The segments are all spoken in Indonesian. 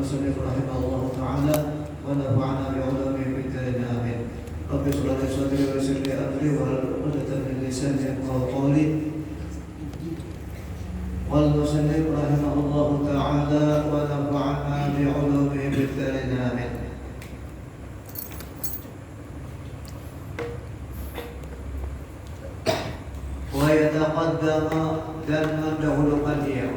المصنف رحمه الله تعالى ونفعنا بعلومه في الدارين آمين. رب اشرح لي صدري ويسر لي أمري واحلل عقدة من لساني يفقهوا قولي. والمصنف رحمه الله تعالى ونفعنا بعلومه في الدارين آمين. ويتقدم dan mendahulukan dia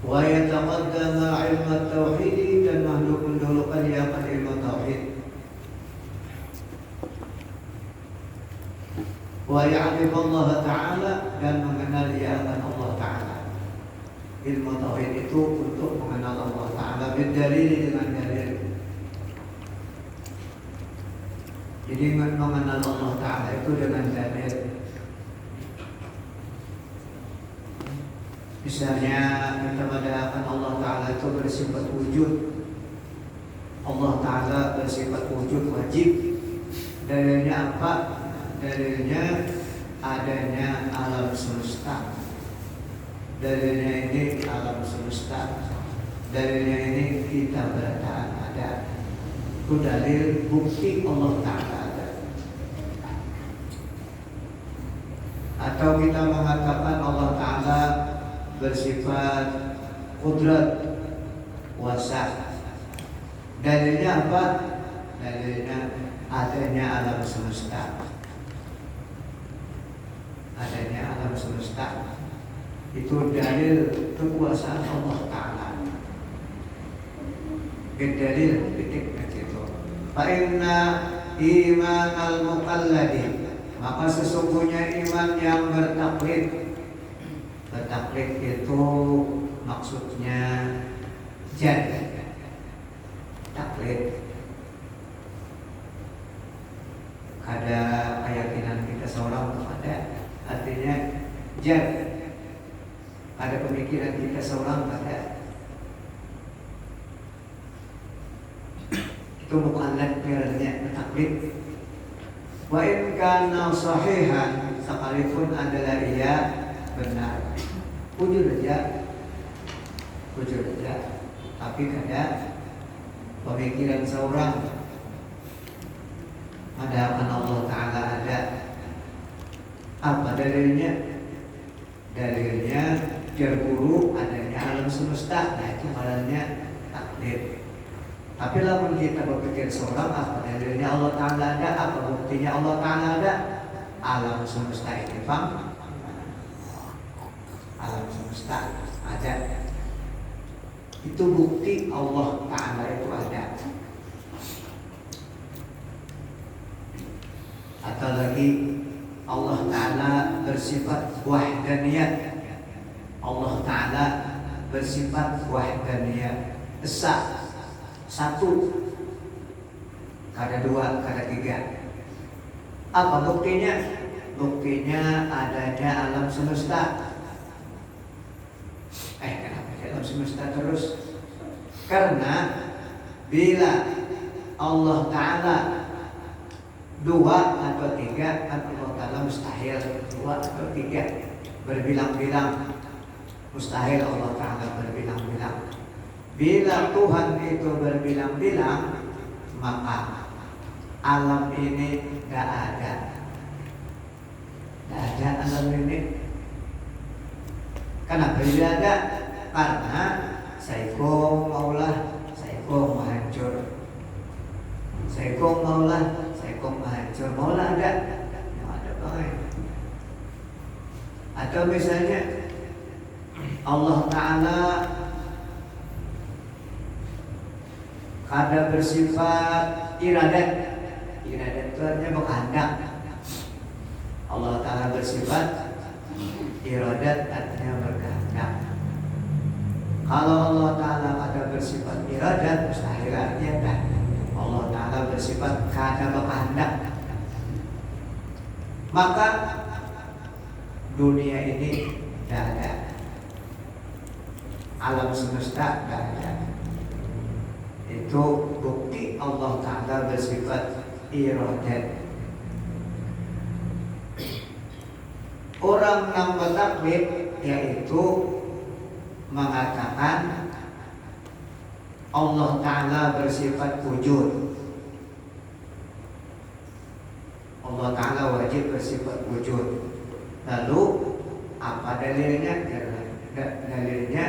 wa yataqaddama ilmu tauhid dan mendahulukan dia akan ilmu tauhid wa ya'rif Allah Ta'ala dan mengenal dia akan Allah Ta'ala. Ilmu tauhid itu untuk mengenal Allah Ta'ala bidalil dengan dalil. Jadi mengenal Allah Ta'ala itu dengan dalil. Misalnya kita mengatakan Allah Ta'ala itu bersifat wujud. Allah Ta'ala bersifat wujud wajib. Dalilnya apa? Dalilnya adanya alam semesta. Dalilnya ini alam semesta. Dalilnya ini kita berataan ada. Itu dalil bukti Allah Ta'ala. Atau kita mengatakan Allah Ta'ala bersifat qudrat wasa. Dalilnya apa? Dalilnya adanya alam semesta. Adanya alam semesta itu dalil kekuasaan Allah Ta'ala. Dalil titik itu. Fa inna iman al-muqalladi, maka sesungguhnya iman yang bertaklid. Bertaklid itu maksudnya jad. Taklid ada keyakinan kita seorang kepada, artinya jad. Ada pemikiran kita seorang pada. Itu muqallad merahnya taklid. Wa in kana sahihan, sekalipun adalah ia benar. Wujud aja, tapi kada pemikiran seorang padahal Allah Ta'ala ada. Apa dalilnya? Dalilnya terburu adanya alam semesta. Nah itu malahnya taklid. Tapi lamun kita berpikir seorang, apa dalilnya Allah Ta'ala ada? Apa buktinya Allah Ta'ala ada? Alam semesta ini, paham? Alam semesta ada. Itu bukti Allah Ta'ala itu ada. Atau lagi Allah Ta'ala bersifat wahdaniyat. Allah Ta'ala bersifat wahdaniyat. Esa, satu, kada dua, kada tiga. Apa buktinya? Buktinya adanya alam semesta. Kenapa alam semesta terus? Karena bila Allah Ta'ala dua atau tiga, kan Allah Ta'ala mustahil dua atau tiga, berbilang-bilang. Mustahil Allah Ta'ala berbilang-bilang. Bila Tuhan itu berbilang-bilang, maka alam ini tidak ada. Tidak ada alam ini. Kenapa tidak ada? Karena Saiko maulah, Saiko menghancur. Saiko maulah, Saiko menghancur. Maulah ada, yang ada banget. Atau misalnya Allah Ta'ala kada bersifat iradat. Iradat itu artinya berkehendak. Allah Ta'ala bersifat iradat, artinya berkehendak. Kalau Allah Ta'ala kada bersifat iradat, mustahil artinya dah. Allah Ta'ala bersifat kada berkehendak. Maka dunia ini tidak ada. Alam semesta tidak ada. Itu bukti Allah Ta'ala bersifat iradat. Orang yang bertaklid yaitu mengatakan Allah Ta'ala bersifat wujud. Allah Ta'ala wajib bersifat wujud. Lalu apa dalilnya? Dalilnya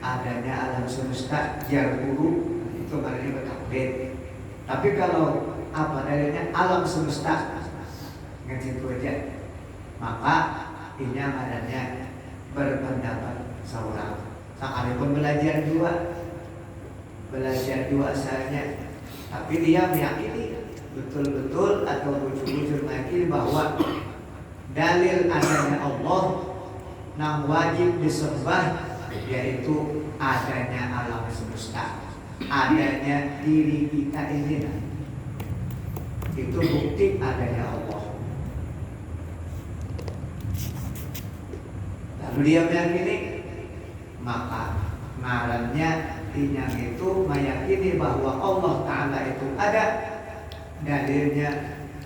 adanya alam semesta jarburu, itu maknanya bertakbir. Tapi kalau apa dalilnya? Alam semesta dengan situ aja. Maka ini adanya berpendapat seorang. Sekalipun belajar dua asalnya, tapi dia meyakini betul-betul atau bujur-bujur meyakini bahwa dalil adanya Allah yang wajib disembah yaitu adanya alam semesta, adanya diri kita ini. Itu bukti adanya Allah. Lalu dia meyakini, maka ngarannya inyang itu meyakini bahwa Allah Ta'ala itu ada, dalilnya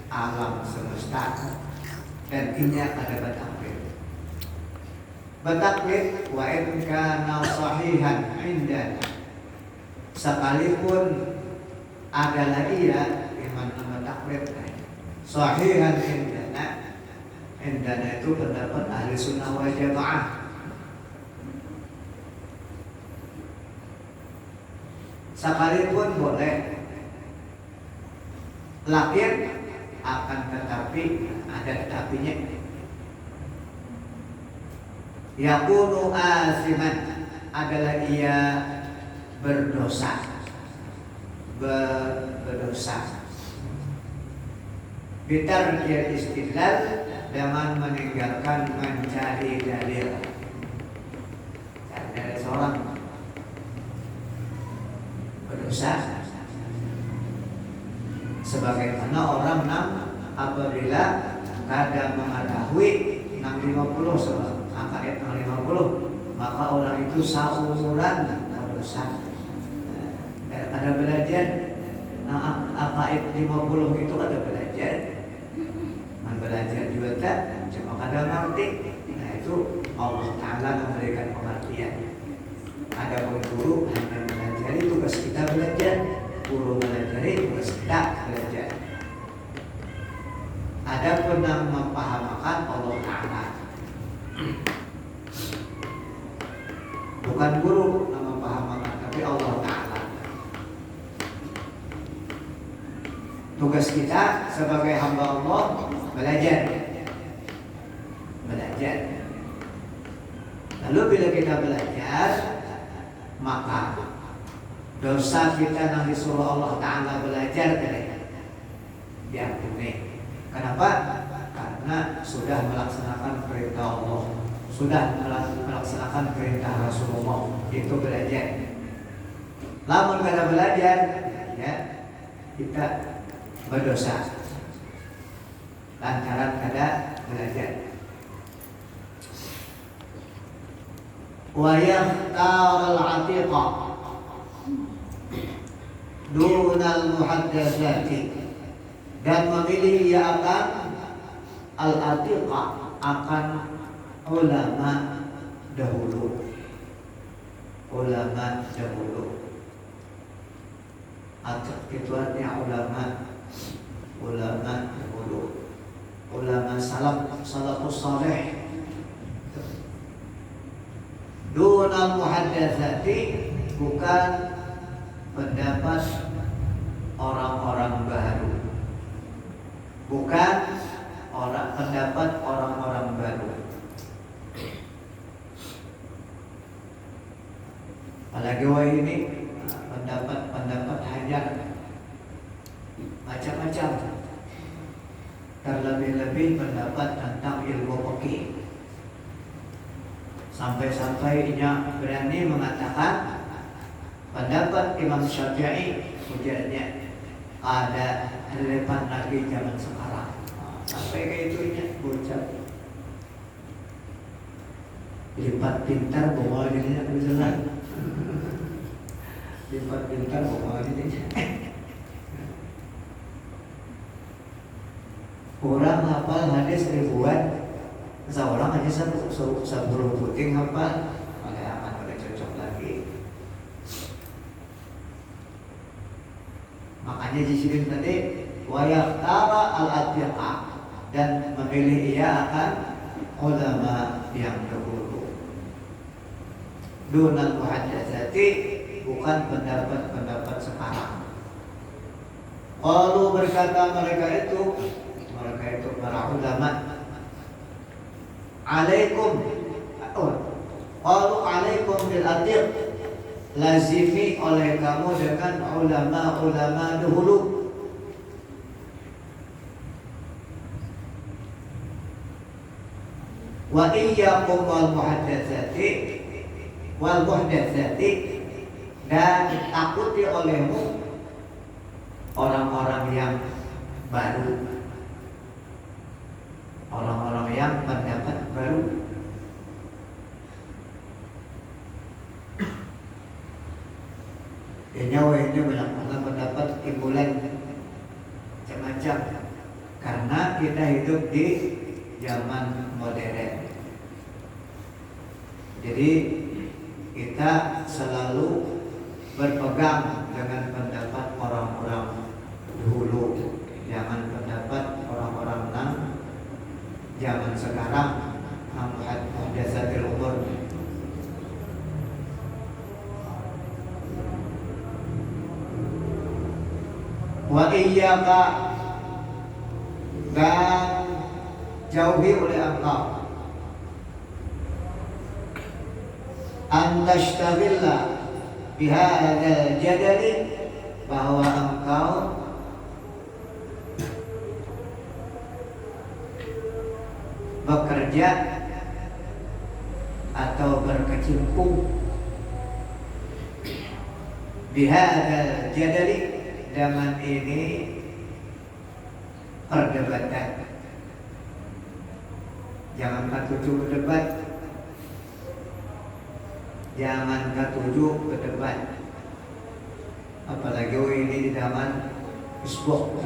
alam semesta, dan inya ada batakwil. Batakwil wa in kana sahihan indana, sekalipun adalah ia iman batakwil sahihan indana itu pendapat ahli sunnah wal jamaah. Sekalipun boleh, lakin akan tetapi ada tetapinya. Yakunu asiman adalah ia berdosa, berdosa. Bitarkil istidlal, dengan meninggalkan mencari dalil. Dari seorang berdosa sebagaimana orang apabila kadang mengetahui 650 sebab ayat 650, maka orang itu saumuran berdosa. Ada belajar ayat 50 itu ada belajar, belajar juga tak cuma kadang ngerti. Nah itu Allah Ta'ala memberikan pengertian. Ada guru hanya belajar, tugas kita belajar, guru belajar, tugas kita belajar. Ada pun yang mempahamakan Allah Ta'ala, bukan guru yang mempahamakan, tapi Allah Ta'ala. Tugas kita sebagai hamba Allah belajar. Lalu bila kita belajar, maka dosa kita yang disuruh Allah Ta'ala belajar diampuni. Kenapa? Karena sudah melaksanakan perintah Allah, sudah melaksanakan perintah Rasulullah, itu belajar. Namun kada belajar, ya kita berdosa lantaran kada belajar. Wa yakhtar al-atiqa dunal muhaddatsati, dan memilih ia akan al-atiqa, akan ulama dahulu. Atiq itu artinya ulama dahulu, ulama salafus saleh. Dunal muhaddatsati, bukan pendapat orang-orang baru, bukan pendapat orang-orang baru. Apalagi ini pendapat hajar macam-macam, terlebih-lebih pendapat tentang ilmu fikih. Sampai-sampai dia berani mengatakan pendapat Imam Syafi'i ujarnya ada relevan lagi zaman sekarang. Sampai ke itunya bocah lipat pintar bawa dirinya berjalan. Lipat pintar bawa dirinya. Orang hafal hadis ribuan, seorang hanya 10 puting hafal. Oleh aman, oleh cocok. hanya disini tadi wa yakhtara al-athiqa, dan memilih ia akan ulama yang dahulu. Dunal muhaddatsati, bukan pendapat-pendapat sekarang. Qalu, berkata mereka itu para ulama, alaikum, qalu alaikum bil atiq, lazimi oleh kamu dengan ulama-ulama dahulu. Wa iyyakum wal muhaddatsati, dan takuti olehmu orang-orang yang baru, orang-orang yang pendapat baru. Ini banyak pendapat timbulan macam-macam, karena kita hidup di zaman modern. Jadi kita selalu berpegang dengan pendapat orang-orang dulu, jangan pendapat orang-orang zaman sekarang muhdatsatil umur. Wa iyyaka, dan jauhi oleh engkau, an tashtagilla bihadzal jadali, bahwa engkau bekerja atau berkecimpung bihadzal jadali, dengan ini perdebatan. Jangan katuju berdebat, jangan katuju berdebat, apalagi ini di zaman Facebook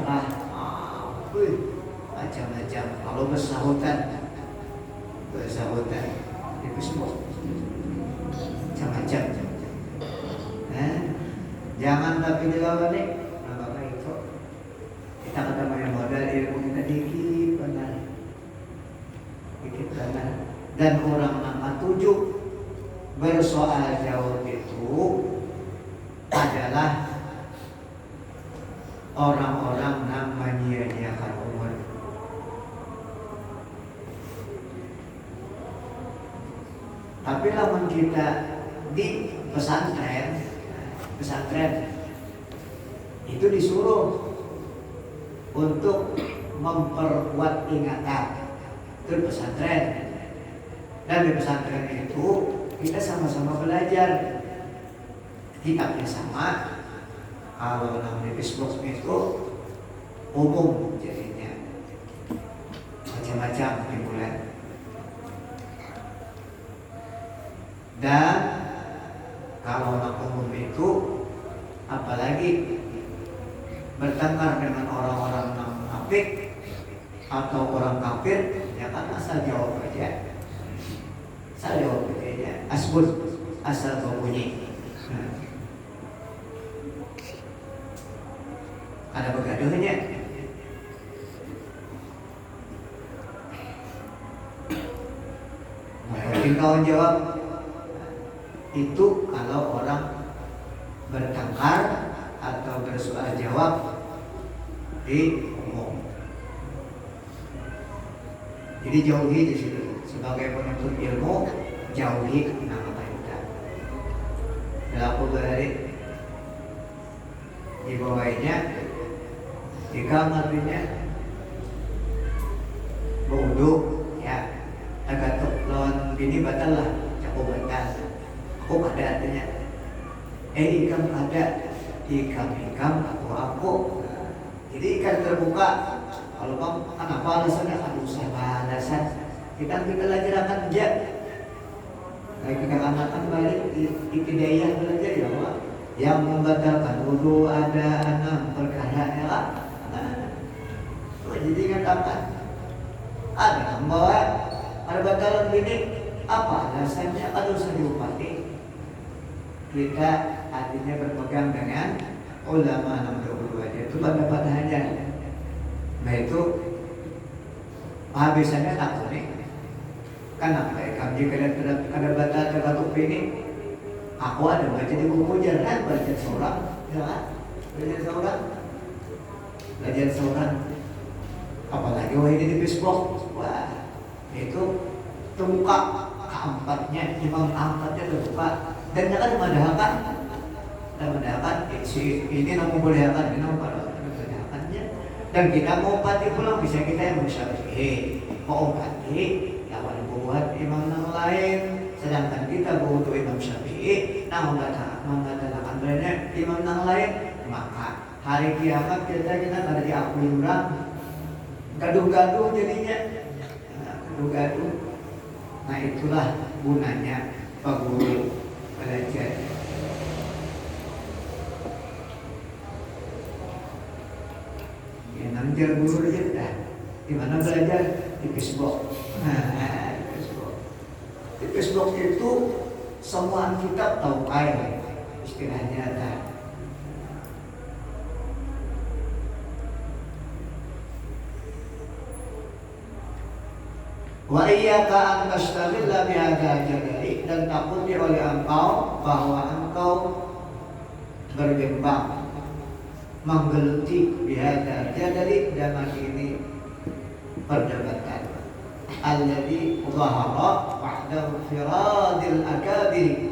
macam-macam. Kalau bersahutan di Facebook macam-macam. Jangan tapi dilawan nih. Kita kata banyak modal, ilmu kita dikit benar, dan orang nama 7 bersoal jawab itu adalah orang-orang yang menyia-nyiakan umur. Tapi lamun kita di pesantren itu disuruh untuk memperkuat ingatan. Itu pesantren. Dan di pesantren itu kita sama-sama belajar, kitabnya sama. Kalau namanya Facebook itu umum jadinya, macam-macam timbulan. Dan kalau orang umum itu apalagi bertengkar dengan orang-orang munafik atau orang kafir, ya kan asal jawab aja. Asal kau bunyi. Ada begaduhnya. Mungkin kau jawab. Itu kalau orang bertengkar atau bersoal jawab di umum. Jadi jauhi di situ. Sebagai penuntut ilmu, jauhi nama kita. Dalam hari di bawahnya, di kamarnya, berwudu, ya. Agak lawan bini batal lah, aku batal. Aku ada artinya. Ikam ada, ikam aku. Jadi ikan terbuka. Kalau kamu kenapa alasannya? Aduh saya alasan. Kita lagi akan aja. Kayak kita akan balik ibtidaiyah belajar ya Allah. Yang membatalkan wudu ada 6 perkara ya lah. Jadi katakan ada membawa ada batalan ini apa alasannya? Kalau saya upati kita artinya berpegang dengan ulama yang dahulu. aja itu pendapat hanya. Nah itu habisannya tak unik. Kenapa ya kami kada baca terbatuk ini? Aku ada baca di buku jalan baca seorang, ya belajar seorang. Apalagi wah ini di Facebook, wah itu terbuka keempatnya, imam keempatnya terbuka dan jangan memadahakan ini namun bolehkan ini namun memadahakannya dan kita mau pati pulang bisa kita yang Syafi'i mau pati lawan buat imam yang lain sedangkan kita butuh imam Syafi'i nah mengatakan banyak imam yang lain maka hari kiamat kita ada diakui orang gaduh-gaduh jadinya gaduh-gaduh. Nah itulah gunanya Pak Guru belajar. Ya nanti guru aja dah. Di mana belajar? Di Facebook. Nah, di Facebook itu semua kitab tahu kaya istilahnya ada. Wa iyyaka an tashtagilla bihadza jadali dan takutnya oleh engkau bahwa engkau bergembang menggeluti bihadza jadali dengan ini perdebatan alladzi dhahara ba'da firadil akabir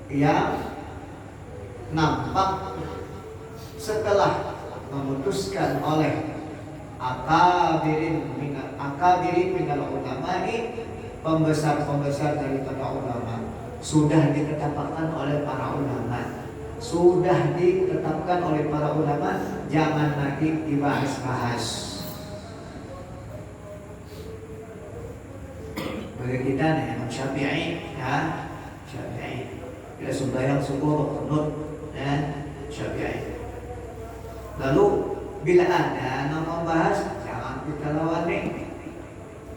yang nampak setelah memutuskan oleh akabirin minal ulama'i pembesar-pembesar daripada ulama sudah ditetapkan oleh para ulama jangan lagi dibahas-bahas. Bagi kita nih Imam Syafi'i ya kita sembahyang subuh qunut ya Syafi'i. Lalu bila ada yang membahas jangan kita lawani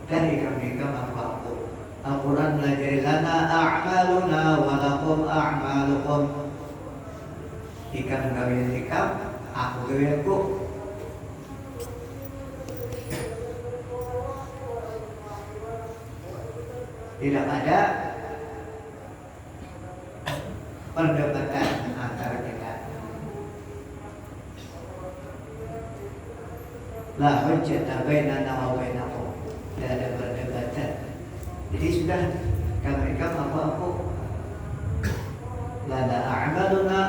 dari kami aku Al-Quran melajari lana a'maluna wa lakum a'malukum ikan gawian ikam aku gawianku tidak ada perdebatan antara kita. La hujjata bainana wa bainakum. Tidak ada perdebatan. Jadi sudah kami apa-apa. La a'maluna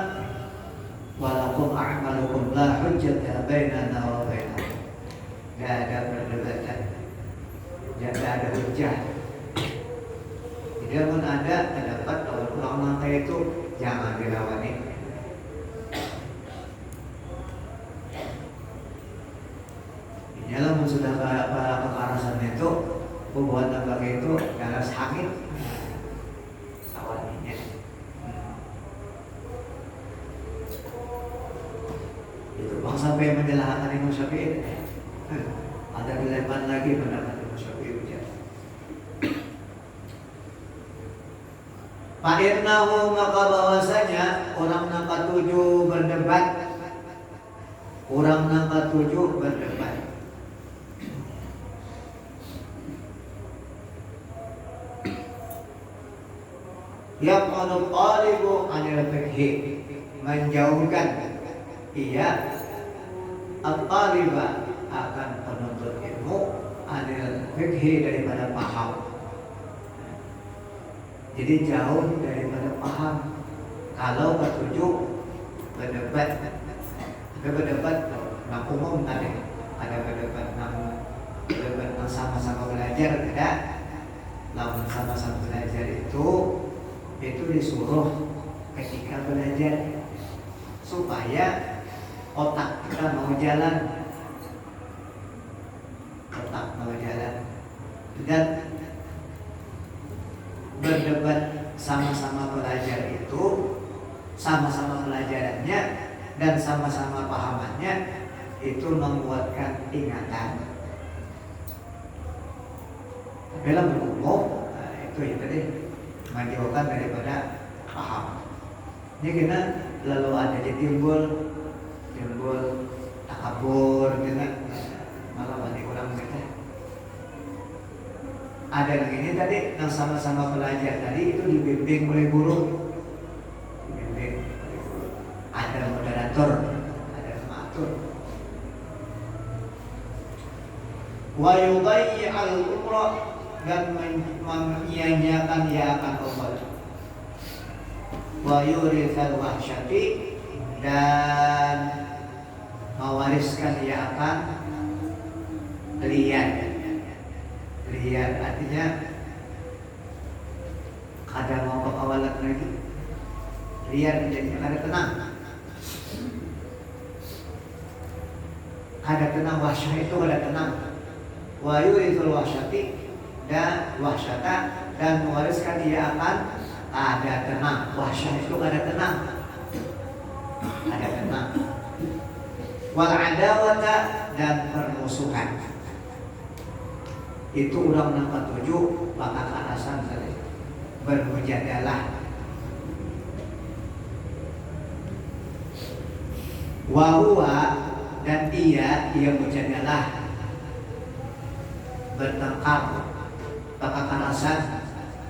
wa lakum a'malukum la hujjata bainana wa bainakum. Tidak ada perdebatan. Tidak ada hujjah. Tidak pun ada pendapat kalau ulama itu jangan dilawani. Dalam sudah kekerasan itu pembuatan lembaga itu darah sakit awalnya. Itu bang sampai menjelahkan Imam Syafi'i. Ada dilempar lagi pendapat Imam Syafi'i. Fa'innahu maka bahwasanya orang yang ketujuh berdebat. Yang qadu talibu anil fiqhi menjauhkan ia at-taliba akan penuntut ilmu anil fiqhi daripada paham. Jadi jauh daripada paham. Kalau ketujuh berdebat nah umum ada berdebat sama-sama belajar ada. Lalu sama-sama belajar itu disuruh ketika belajar supaya otak kita mau jalan dan berdebat sama-sama belajar itu sama-sama pelajarannya dan sama-sama pahamannya itu menguatkan ingatan. Dalam berumum itu ya tadi menjauhkan daripada paham. Ini kita lalu ada timbul timbul takabur gitu, malah banyak orang gitu. Ada yang ini tadi yang sama-sama belajar tadi itu dibimbing oleh guru, dibimbing oleh guru. Ada moderator, ada pematur. Wa yudayyi al-umrah, dan menyia-nyiakan ia akan umrah. Wa yurithal wahsyati, dan mewariskan ia akan liar. Liar artinya kada mau pekawalan lagi. Liar jadinya kada tenang. Kada tenang, wahsyah itu kada tenang. Wa yurithul wahsyati, dan wahsyata, dan mewariskan ia akan ada tenang. Wahsyah itu kada tenang. Ada tenang. Wal adawata, dan permusuhan. Itu orang nomor 7 bakal alasan tadi bermujadalah. Wahuwa, dan ia mujadalah bertengkar, bakal alasan,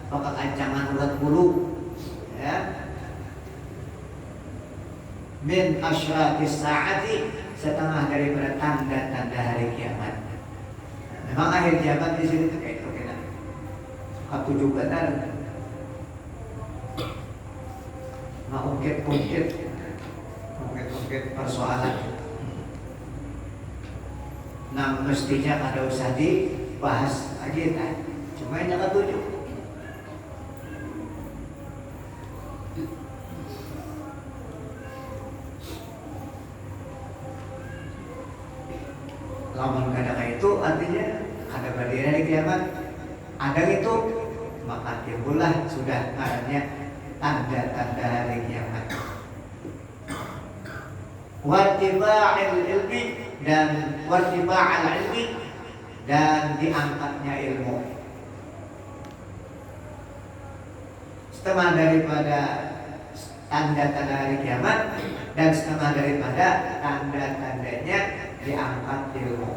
bakal ancaman urat bulu, ya. Min asyratis saati, setengah daripada tanda-tanda hari kiamat. Memang akhir zaman di sini tuh kayak itu kan. Ketujuh benar. Mengungkit-ungkit persoalan. Nah, mestinya ada usah dibahas lagi kan. Cuma yang ketujuh. Lamun kadang itu artinya ada berdiri hari kiamat. Ada itu maka timbullah sudah adanya tanda-tanda hari kiamat. Wartiba'il ilmi, dan wartiba'al ilmi, dan diangkatnya ilmu. Setengah daripada tanda-tanda hari kiamat, dan setengah daripada tanda-tandanya diangkat ilmu.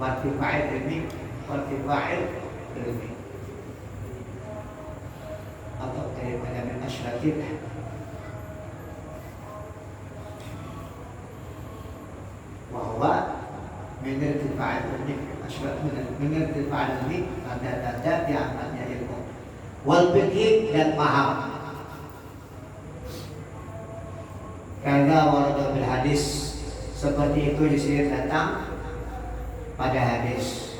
Wartifa'il ilmi, wartifa'il ilmi, atau daripada min asyratif. Wahwa min irtifa'il ilmi, min irtifa'il ilmi, tanda-tanda diangkatnya ilmu. Wal fiqh, dan paham. Karena warada bil hadis, seperti itu disini datang pada hadis.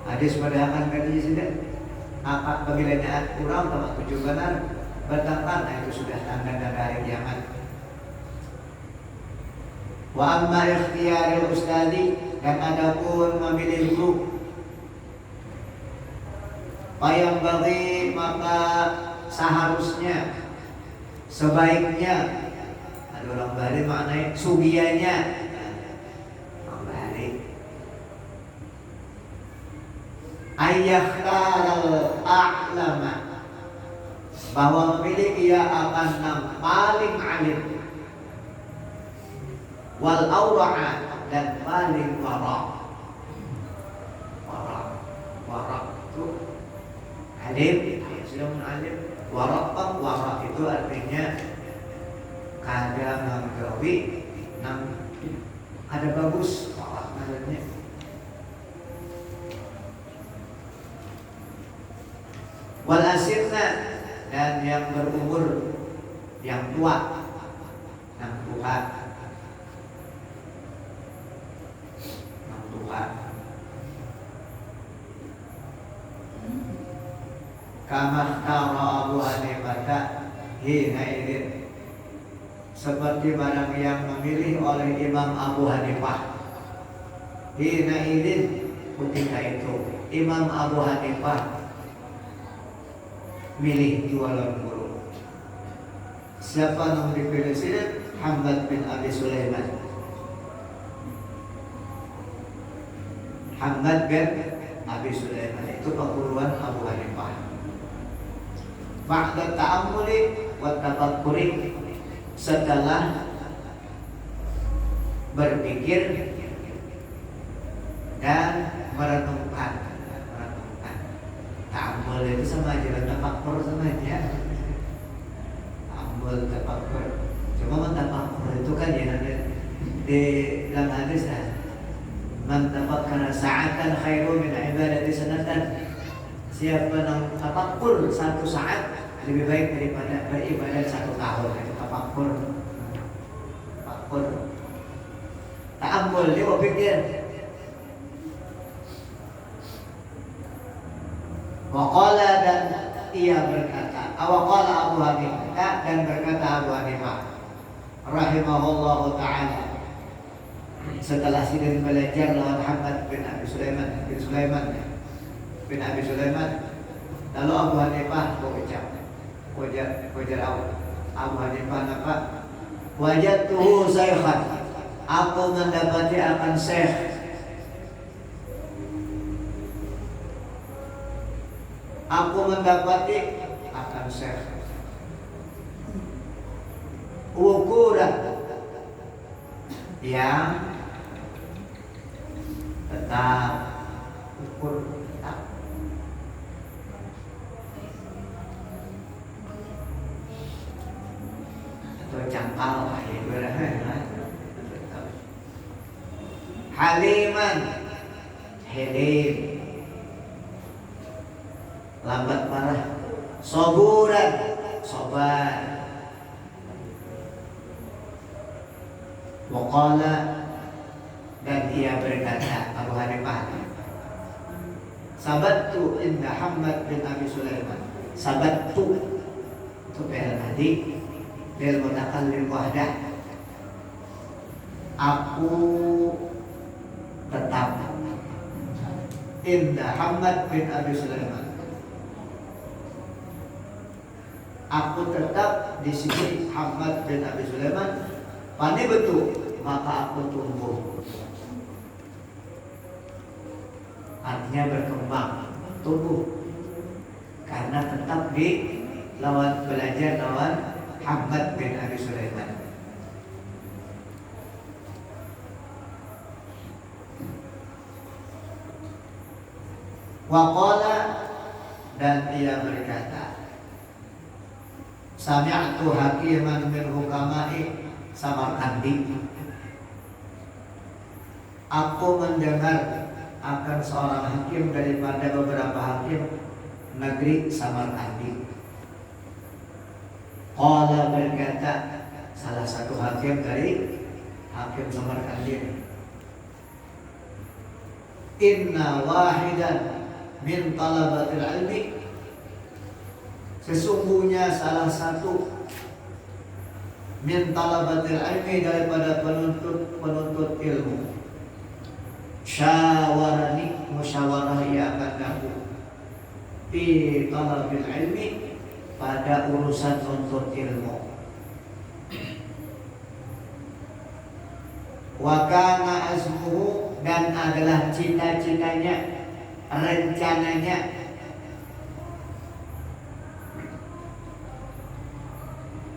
Hadis pada akan tadi sudah apa pemilihan kurang atau tujuh benar bertengkar, nah itu sudah tanda-tanda hari kiamat. Wa amma ikhtiyarul ustadi, dan adapun memilih guru, yang bagi maka seharusnya, sebaiknya, ada orang balik maknanya sugianya, orang balik ayyaktaral a'lama, bahwa memilih ia akan yang paling alim, wal aura'a, dan paling wara'. Wara' itu alim, sudah alim. Wara' itu artinya kada menggawi nang ada bagus, wara' maksudnya. Wal asirna, dan yang berumur, yang tua, yang tua. Kama tara Abu Hanifah hina idin, seperti barang yang memilih oleh Imam Abu Hanifah. Hina idin, ketika itu Imam Abu Hanifah milih jualan guru. Siapa yang dipilih sini? Hamad bin Abi Sulaiman. Hammad bin Abi Sulaiman. Itu perguruan Abu Hanifah. Ba'da ta'ammuli wa tafakkuri, setelah berpikir dan merenungkan. Ta'ammul itu sama aja, tafakkur sama aja. Ta'ammul, tafakkur. Cuma tafakkur itu kan ya nanti di dalam hadis man tafakkara sa'atan khairu min ibadati sanatan. Siapa yang tafakkur 1 saat lebih baik daripada beribadah 1 tahun. Itu tafakkur. Tafakkur. Ta'ammul, dia berpikir. Waqala, dan ia berkata, awaqala Abu Hanifah, dan berkata Abu Hanifah rahimahullahu ta'ala, setelah sidin belajar lawan Hammad bin Abi Sulaiman bin Abi Sulaiman, lalu Abu Hanifah ujar Abu Hanifah apa? Wajadtuhu shaykhan, aku mendapati akan syekh. Aku mendapati akan syekh ukuran yang tetap ukur tetap. Atau cangkal haliman, helim, lambat marah, saburan, sabar. Waqala, dan ia berkata Abu Hanifah, sabattu inda Hammad bin Abi Sulaiman. Sabattu itu fi'il madhi lil mutakallim wahdah. Aku tetap inda Hammad bin Abi Sulaiman. Aku tetap di sisi Hammad bin Abi Sulaiman. Pandai betul, maka aku tumbuh. Artinya berkembang, tumbuh. Karena tetap di belajar lawan Hammad bin Abi Sulaiman. Waqala, dan ia berkata, sami'tu hakiman min hukama'i Samarkandi. Aku mendengar akan seorang hakim daripada beberapa hakim negeri Samarkandi. Qala, berkata salah satu hakim dari hakim Samarkandi, inna wahidan min talabatil ilmi, sesungguhnya salah satu min talabatil ilmi, daripada penuntut ilmu, syawarani, musyawarah ia padaku, fi talabil ilmi, pada urusan menuntut ilmu. Wa kana azmuhu, dan adalah cita-citanya, rencananya,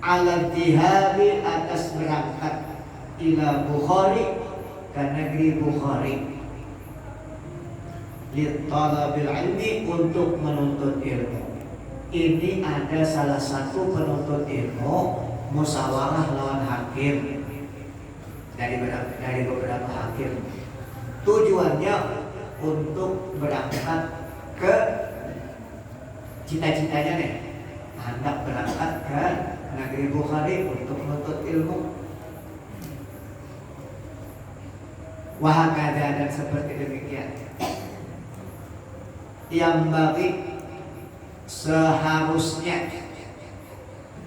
ala dihabi, atas berangkat, ila Bukhari, ke negeri Bukhari, li talabil ilmi, untuk menuntut ilmu. Ini ada salah satu penuntut ilmu musyawarah lawan hakim dari beberapa hakim. Tujuannya untuk berangkat ke cita-citanya nih, hendak berangkat ke negeri Bukhari untuk menuntut ilmu. Wahakada, dan seperti demikian. Yang bagi, seharusnya,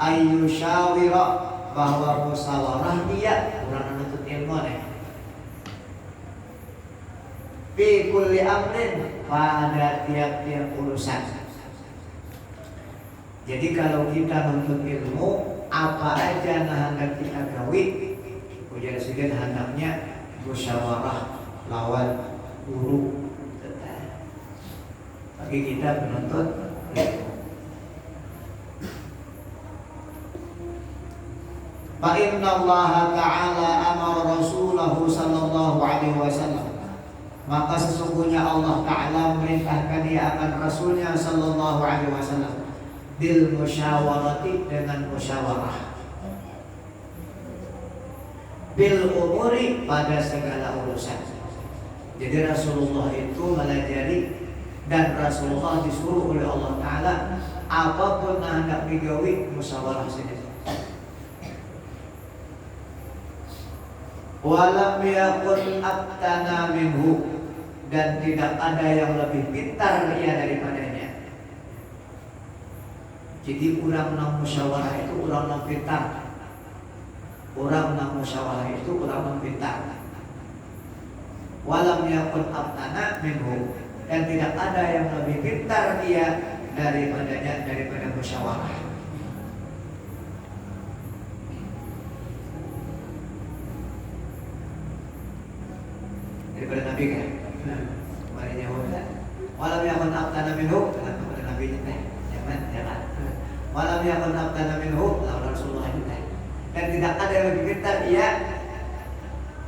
ayyushawira, bahwa musyawarah dia kurang menuntut ilmu nih, fi kulli amrin, pada tiap-tiap urusan. Jadi kalau kita menuntut ilmu, apa aja nah hendak kita gawi, ujar sidin hendaknya musyawarah lawan guru. bagi kita penuntut ilmu. Fa inna Allah Ta'ala amara Rasulahu sallallahu alaihi wasallam, maka sesungguhnya Allah Ta'ala memerintahkan dia akan Rasulnya sallallahu alaihi wasallam bil musyawarati, dengan musyawarah, bil umuri, pada segala urusan. Jadi Rasulullah itu melajari dan Rasulullah disuruh oleh Allah Ta'ala apapun hendak digawi musyawarah saja. Walam yakun abtana minhu, dan tidak ada yang lebih pintar ia daripadanya. Jadi orang nang musyawarah itu orang nang pintar. Orang nang musyawarah itu orang nang pintar. Walam yakun abtana minhu, dan tidak ada yang lebih pintar ia daripadanya, daripada musyawarah. Daripada Nabi kan? Marinya wala. Walam yakun abtana minhu, kepada Nabi teh. Jangan. Walam yakun abtana minhu, lawan Rasulullah teh. Dan tidak ada yang lebih pintar ia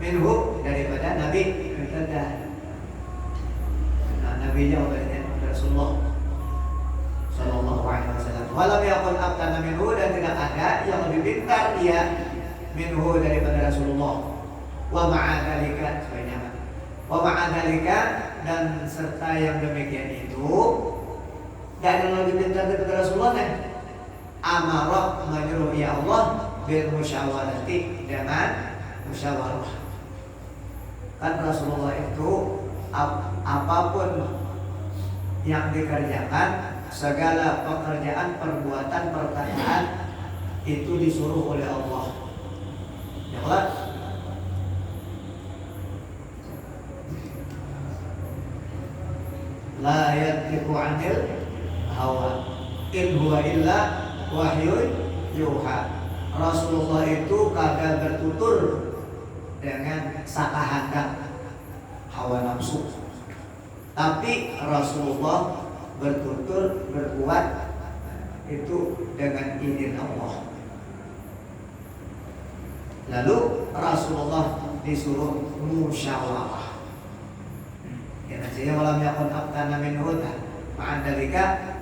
minhu, daripada Nabi. Nah, Nabi jawabannya Rasulullah sallallahu alaihi wasallam. Walam yakun abtana minhu, dan tidak ada yang lebih pintar ia minhu, daripada Rasulullah. Wa ma'a dzalika, wa ma'adhalika, dan serta yang demikian itu, dan yang lebih pintar daripada Rasulullah, amara, menyuruh ya Allah bil musyawarati, dengan musyawarah. Kan Rasulullah itu apapun yang dikerjakan, segala pekerjaan, perbuatan, perkataan itu disuruh oleh Allah. Ya Allah, la yantiqu 'anil hawa in huwa illa wahyun yuha. Rasulullah itu kagak bertutur dengan sakahandak hawa nafsu, tapi Rasulullah bertutur, berbuat itu dengan izin Allah. Lalu Rasulullah disuruh musyawarah. Ya, jadi walam yakun abtana minhu, ma'adhalika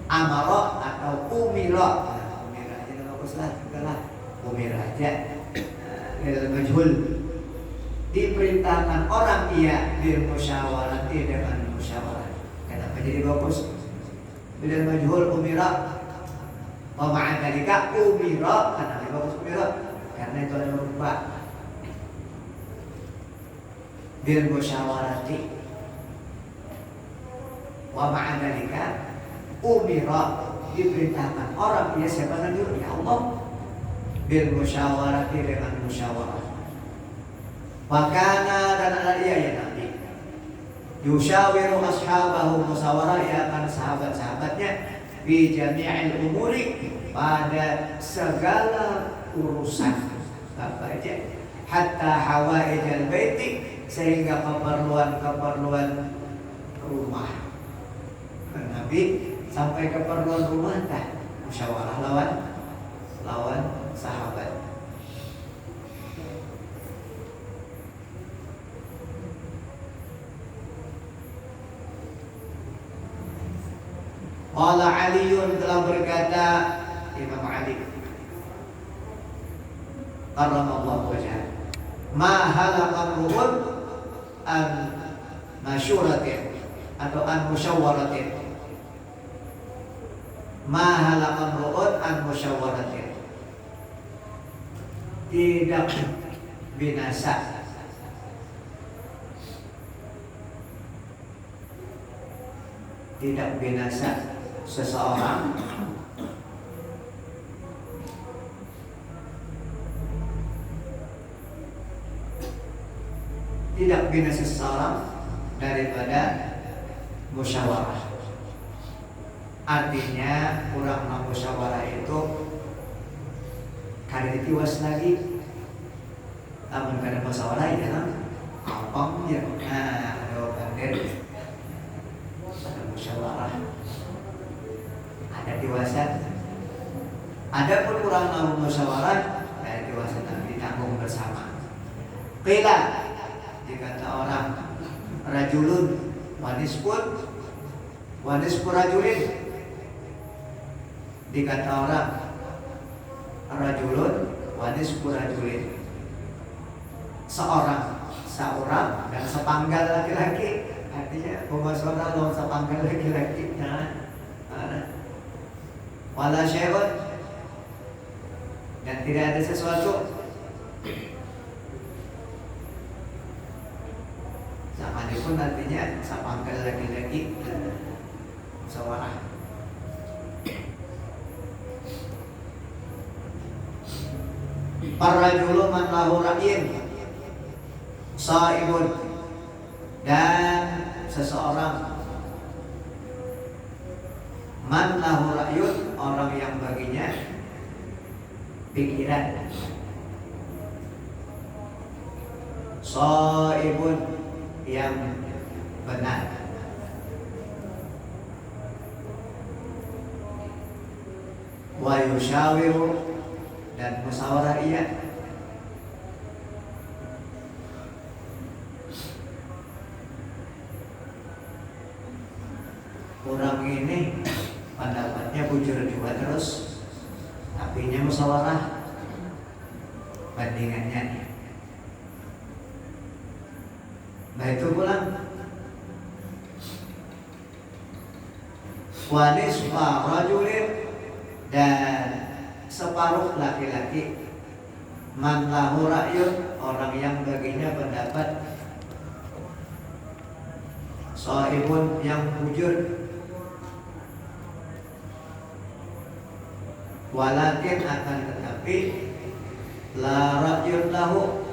amara atau umira. Umira aja bagus lah, umira aja. Majhul, diperintahkan orang ia bil musyawarati, dengan musyawarah. Kenapa jadi bagus? Bila majhul umira, wa ma'adhalika umira, kenapa bagus umira? Karena itu ada berupa bil musyawarati, wa ma'adhalika umira, diperintahkan orang ia, siapa yang nyuruh? Ya Allah. Bil musyawarati, dengan musyawarah. Makana, dan ada dia ya Nabi yusyawiru ashabahu, musyawarah ia akan sahabat-sahabatnya bi jami'il umuri, pada segala urusan apa aja, hatta hawaijal baiti, sehingga keperluan rumah. Nabi sampai keperluan rumah tah musyawarah lawan sahabat. Qala Aliun, telah berkata Imam Ali karramallahu wajhah, ma halaqan ruhun an masyuratin atau an musyawaratin, ma halaqan ruhun an musyawaratin, tidak binasa seseorang daripada musyawarah. Artinya kurang musyawarah itu kali ditiwas lagi, namun kada musyawarah ya apa ya, ada bandel musyawarah. Ada dewasa. Ada pun kurang mau musyawarah, dari dewasa tapi ditanggung bersama. Qila, dikata orang, rajulun wanispu rajulin. Dikata orang, rajulun wanispu rajulin. Seorang dan sepanggal laki-laki. Artinya pemusawarah lawan sepanggal laki-laki. Wala syai'un, dan tidak ada sesuatu. Sama ini pun artinya sepanggal laki-laki musyawarah. Parrajulu man lahu ra'yin sa'ibun, dan seseorang man lahu ra'yun, orang yang baginya pikiran, sa'ibun, yang benar. Wa yushawiru, dan musyawarah ia. Orang ini pendapatnya bujur juga terus, tapi nya musyawarah bandingannya. Nah itu pulang wanis rajulin, dan separuh laki-laki, man lahu ra'yun, orang yang baginya pendapat, sahibun, yang bujur, walakin, akan tetapi, la ra'yun lahu,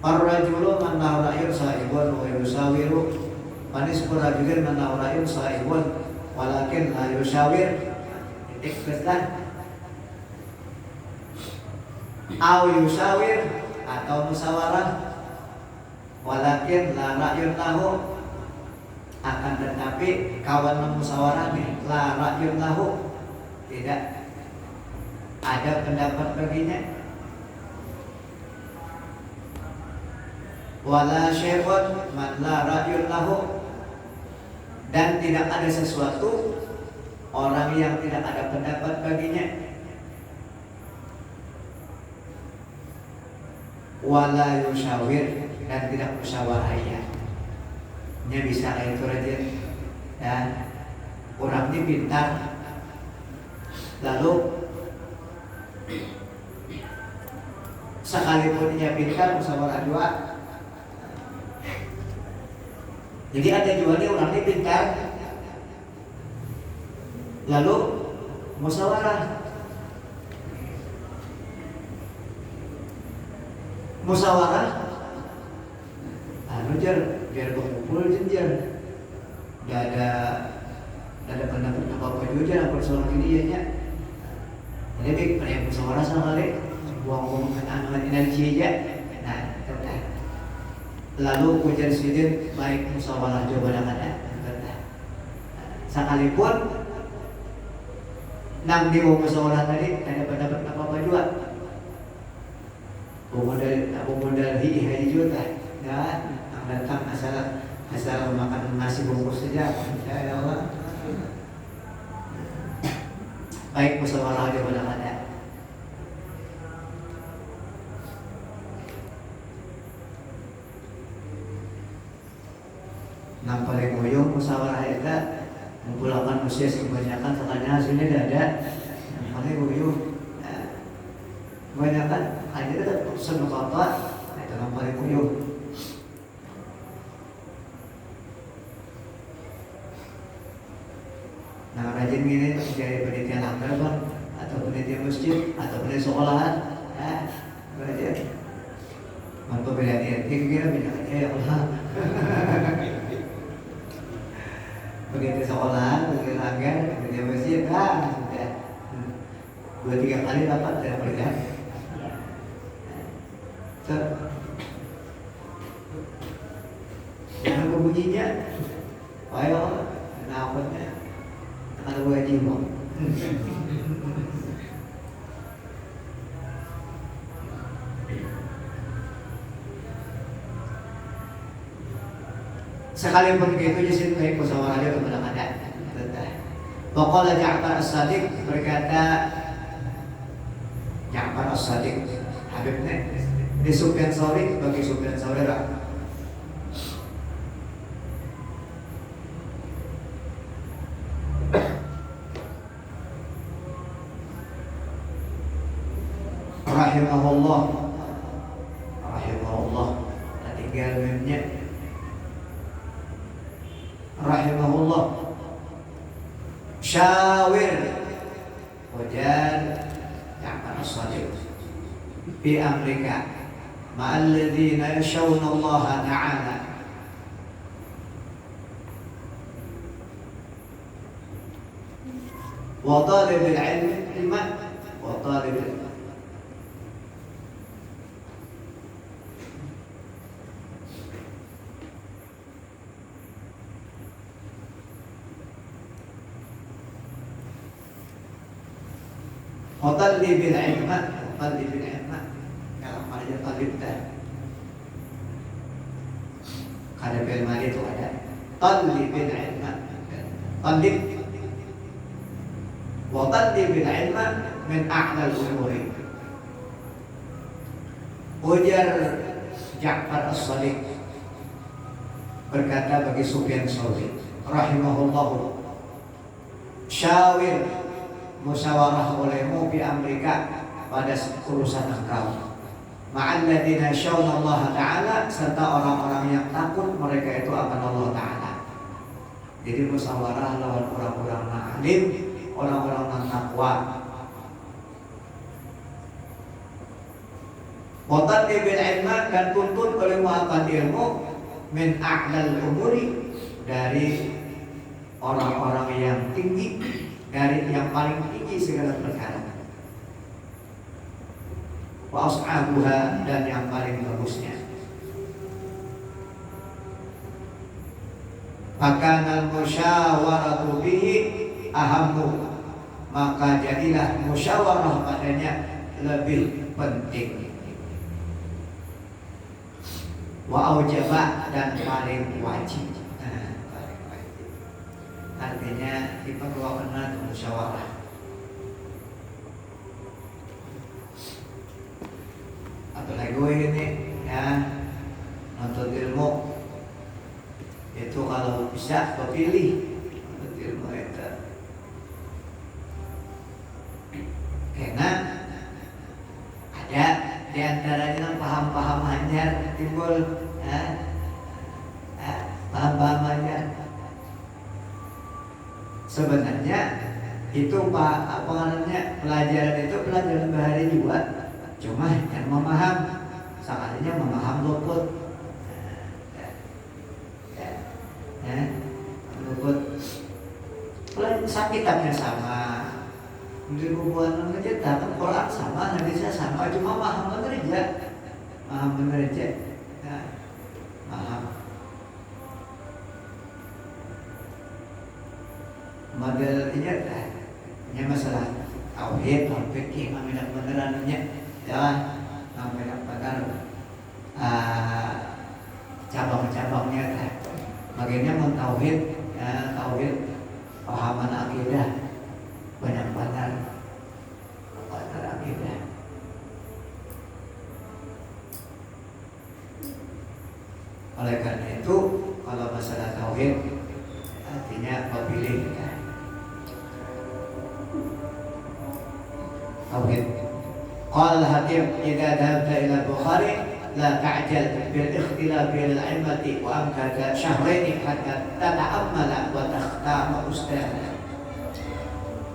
ar-rajulu man lahu ra'yun sa'ibun wa yusawiru, wanisbu rajulin man lahu ra'yun sa'ibun walakin la yusawir. Titik keslan. Au yusawir, atau musyawarah, walakin la ra'yun lahu, akan tetapi kawan musyawarah nih, la ra'yun lahu, tidak ada pendapat baginya. Wala syai'un man la ra'yun lahu, dan tidak ada sesuatu orang yang tidak ada pendapat baginya. Wala yusyawir, dan tidak musyawarah ya. Nya bisa kayak itu aja. Dan orang ini pintar, lalu sekalipun dia pintar musyawarah juga. Jadi ada jualnya orang ini pintar, lalu musyawarah. Anu biar berkumpul jenjar. Gak ada pendapat apa-apa juga apa soal ini ya. Jadi pada musyawarah sama kali buang energi aja. Nah, lalu ujar sidin baik musyawarah jawaban ada. Sekalipun nang di musyawarah tadi ada pendapat apa-apa juga. Bumodal hi juta, ya, yang datang asal makan nasi bungkus saja, ya Allah. Baik musyawarah jawaban ada. Nang paling uyung musyawarah itu mempulangkan usia kebanyakan katanya hasilnya tidak ada. Yang paling uyung kebanyakan akhirnya tetap keputusan apa-apa. Itu nang paling uyung. Nah rajin gini jadi panitia langgar bang, atau panitia masjid, atau panitia sekolahan, rajin. Mampu beda etik kira beda ya Allah. Begitu sekolah, begitu langgar, begitu masjid, sudah 2-3 kali dapat dari mereka. Jangan berbunyinya, ayo, kenapanya, kalau gue jiwa. Sekalipun begitu Yazid baik musyawarahnya kepada ada. Waqala Ja'far As-Sadiq, berkata Ja'far As-Sadiq Habibnya di Sufyan Tsauri bagi Sufyan Tsauri rahimahullah tinggal memnya rahimahullah syawir wajar Ja'far As-Sadiq di Amerika ma'alladzina yashawna Allah ta'ala wa talib al-ilm wa talib Watalli bil ilma, kalau mana talib dah. Kada bil mali itu ada. Talli bil ilma, talib. Watalli bil ilma min a'lal umuri. Ujar Ja'far As-Sadiq berkata bagi Sufyan Tsauri rahimahullahu, syawir musyawarah olehmu di Amerika pada urusan engkau ma'alladzina yashawna Allah Ta'ala, serta orang-orang yang takut mereka itu akan Allah Ta'ala. Jadi musyawarah lawan orang-orang alim, orang-orang yang takwa. Watalli bil ilma, dan tuntut oleh akan ilmu min a'lal umuri, dari orang-orang yang tinggi, dari yang paling tinggi segala perkara. Wa ashabuha, dan yang paling bagusnya. Maka musyawaratu bihi ahammu, maka jadilah musyawarah padanya lebih penting. Wa aujaba, dan paling wajib. Artinya diperlukan musyawarah. Apalagi ini ya, nuntut ilmu itu kalau bisa kepilih nuntut ilmu itu. Karena ada di antaranya paham-paham hanya timbul paham-paham hanya. Sebenarnya itu apa namanya, pelajaran itu pelajaran bahari juga, cuma yang memaham sekalinya memaham luput, luput. Pelajaran kitabnya sama, di bukuan mencetak Quran sama, hadisnya sama, cuma paham benerja, paham. Model ini hanya masalah tauhid, fikih, mengenal benerannya, ya, mengenal benar cabang-cabangnya. Bagiannya mau tauhid, ya, tauhid, pahaman akidah, banyak benar akidah. Oleh karena itu, kalau masalah tauhid, artinya pilih. Tauhid. Qala al-Hakim, "Idza dhahabta ila al-Bukhari la ta'jal bil ikhtilaf bil 'ilmati wa amkaka shahrayn hatta tata'ammala wa takhtama ustadha."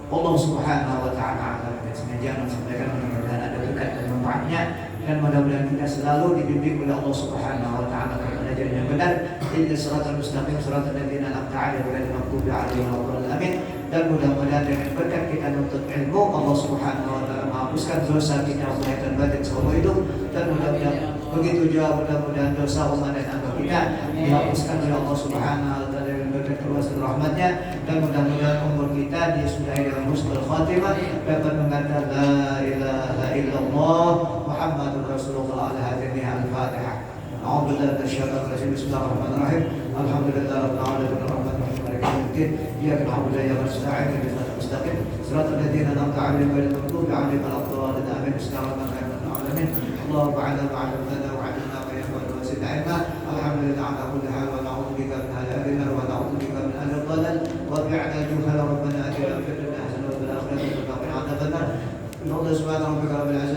Allah Subhanahu wa ta'ala akan sengaja menyampaikan mudah-mudahan ada berkat dan manfaatnya. dan mudah-mudahan kita selalu dibimbing oleh Allah Subhanahu wa taala kepada jalan yang benar. Ihdinas siratal mustaqim siratal ladzina an'amta 'alaihim ghairil maghdubi 'alaihim waladdallin. Amin. Dan mudah-mudahan dengan berkat kita menuntut ilmu, Allah Subhanahu wa taala menghapuskan dosa kita zahir dan batin seumur hidup, dan mudah-mudahan begitu juga mudah-mudahan dosa umat dan anggota kita dihapuskan oleh Allah Subhanahu wa taala dengan berkat keluasan rahmatnya, dan mudah-mudahan umur kita disudahi dengan husnul khatimah dapat mengatakan la ilaha illallah Muhammadur Rasulullah ala hadiniha al-Fatihah. A'udzu billahi minasyaitonir rajim. Bismillahirrahmanirrahim. Alhamdulillahi rabbil alamin arrahmanir rahim maliki yaumiddin. Iyyaka na'budu wa iyyaka nasta'in ihdinas mustaqim siratal ladzina an'amta 'alaihim ghairil maghdubi 'alaihim waladdallin. Amin. Bismillahirrahmanirrahim. Allahu a'lam wa 'allamna wa 'allamna ma yanfa'una wa zidna 'ilma. Alhamdulillah ala kulli hal wa na'udzu bika min adhabil nar wa na'udzu bika min adhabil dhalal wa bi'adha juhala rabbana atina fid dunya hasanatan wa fil akhirati hasanatan wa qina adhaban nar. Subhana rabbika rabbil 'izzati